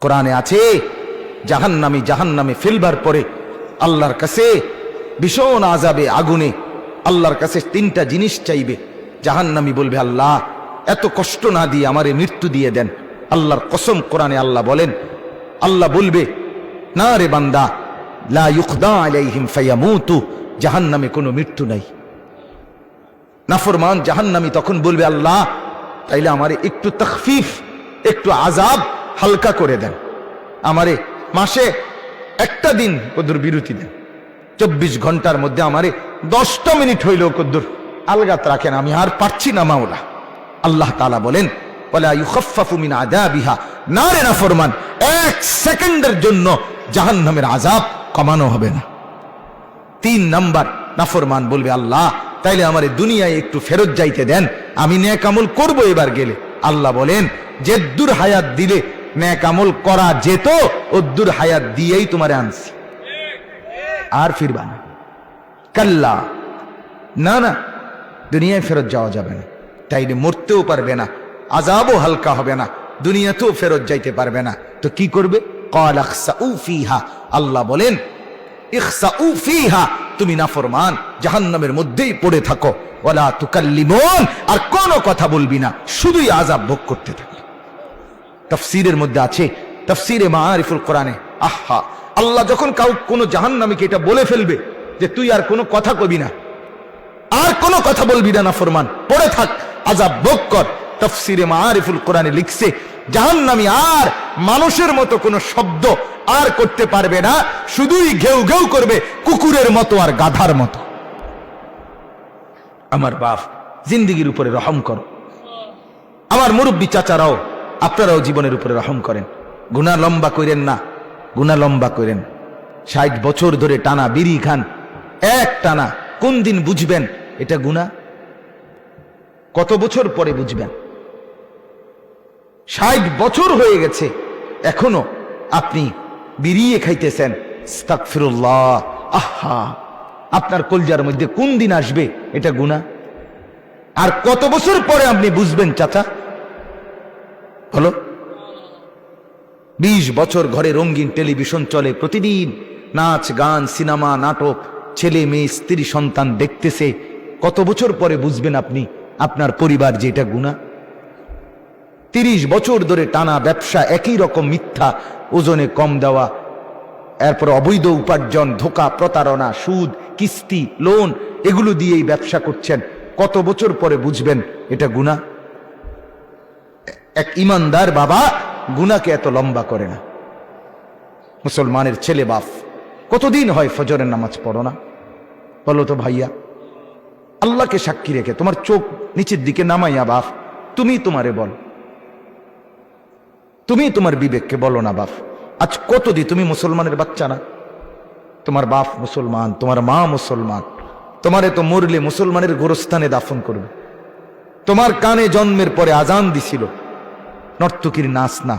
কোরআনে আছে জাহান্নামে ফেলবার পরে আল্লাহর কাছে ভীষণ আযাবে আগুনে আল্লাহর কাছে তিনটা জিনিস চাইবে। জাহান্নামী বলবে, আল্লাহ এত কষ্ট না দিয়ে আমারে মৃত্যু দিয়ে দেন। আল্লাহর কসম, কোরআনে আল্লাহ বলেন, আল্লাহ বলবে, না রে বান্দা, লা ইউকদা আলাইহিম ফায়ামুতু, জাহান্নামে কোনো মৃত্যু নাই। নাফরমান জাহান্নামী তখন বলবে, আল্লাহ তাইলে আমারে একটু তাখফিফ, একটু আযাব হালকা করে দেন, আমারে মাসে একটা দিন কদ্দুর বিরতি দেন, 24 ঘন্টার মধ্যে আমারে 10টা মিনিট হইলেও কদ্দুর আলগাত রাখেন, আমি আর পারছি না মাওলা। আল্লাহ তাআলা বলেন, ওয়ালা ইউখাফফাফু মিন আযাবিহা, না রে নাফরমান, 1 সেকেন্ডের জন্য জাহান্নামের আযাব কমানো হবে না। 3 নাম্বার, নাফরমান বলবে, আল্লাহ তাইলে আমারে দুনিয়ায় একটু ফেরত যাইতে দেন, আমি নেক আমল করব এবার গেলে। আল্লাহ বলেন, যেদ্দুর হায়াত দিলে নেক আমল করা যেত, ওদ্দুর হায়াত দিয়েই তোমারে আনছি, আর ফিরবা না। কাল্লা, না না, দুনিয়ায় ফেরত যাওয়া যাবে না, তাইলে মরতেও পারবে না, আযাবও হালকা হবে না, দুনিয়াতেও ফেরত যাইতে পারবে না। তো কি করবে? ক্বাল ইখসাউ ফিহা, আল্লাহ বলেন, ইখসাউ ফিহা, তুমি নাফরমান জাহান্নামের মধ্যেই পড়ে থাকো, ওয়ালা তুকাল্লিমুন, আর কোনো কথা বলবি না, শুধুই আযাব ভোগ করতে থাকো। তাফসীরের মধ্যে আছে, তাফসীরে মাআরিফুল কোরআনে, আহা, আল্লাহ যখন কোনো জাহান্নামীকে এটা বলে ফেলবে যে তুই আর কোনো কথা কবি না, আর কোনো কথা বলবি না, নাফরমান পড়ে থাক, আযাব ভোগ কর। তাফসীরে মাআরিফুল কোরআনে লিখছে, জাহান্নামী আর মানুষের মতো কোনো শব্দ আর করতে পারবে না, শুধুই ঘেউ ঘেউ করবে, কুকুরের মতো আর গাধার মতো। আমার বাপ, জিন্দেগির উপরে রহম করো। আমার মুরব্বী চাচারাও, আপনারাও জীবনের উপরে রহম করেন। গুনাহ লম্বা করেন না, গুনাহ লম্বা করেন। 60 বছর ধরে টানা বিড়ি খান, এক টানা, কোন দিন বুঝবেন এটা গুনাহ? কত বছর পরে বুঝবেন? 60 বছর হয়ে গেছে, এখনো আপনি বিড়িয়ে খাইতেছেন। আস্তাগফিরুল্লাহ, আহা, আপনার কলজার মধ্যে কোন দিন আসবে এটা গুনাহ? আর কত বছর পরে আপনি বুঝবেন চাচা? হলো 20 বছর ঘরে রঙিন টেলিভিশন চলে, প্রতিদিন নাচ গান, সিনেমা, নাটক, ছেলে মেয়ে, স্ত্রী, সন্তান দেখতেছে। কত বছর পরে বুঝবেন আপনি, আপনার পরিবার যে এটা গুনাহ? 30 বছর ধরে টানা ব্যবসা, একই রকম মিথ্যা, ওজনে কম দেওয়া, এরপর অবৈধ উপার্জন, ধোঁকা, প্রতারণা, সুদ, কিস্তি, লোন, এগুলো দিয়েই ব্যবসা করছেন। কত বছর পরে বুঝবেন এটা গুনাহ? এক ইমানদার বাবা গুনাহকে এত লম্বা করে না। মুসলমানের ছেলে বাপ, কতদিন হয় ফজরের নামাজ পড়ো না? বলো তো ভাইয়া, আল্লাহকে সাক্ষী রেখে তোমার চোখ নিচের দিকে নামাইয়া বাপ, তুমি তোমারে বল, তুমি তোমার বিবেককে বলো না বাপ, আজ কতদিন তুমি মুসলমানের বাচ্চা না? তোমার বাপ মুসলমান, তোমার মা মুসলমান, তোমারে তো মরলে মুসলমানের গোরস্থানে দাফন করবে। তোমার কানে জন্মের পরে আজান দিছিল, নর্তকীর নাচ না।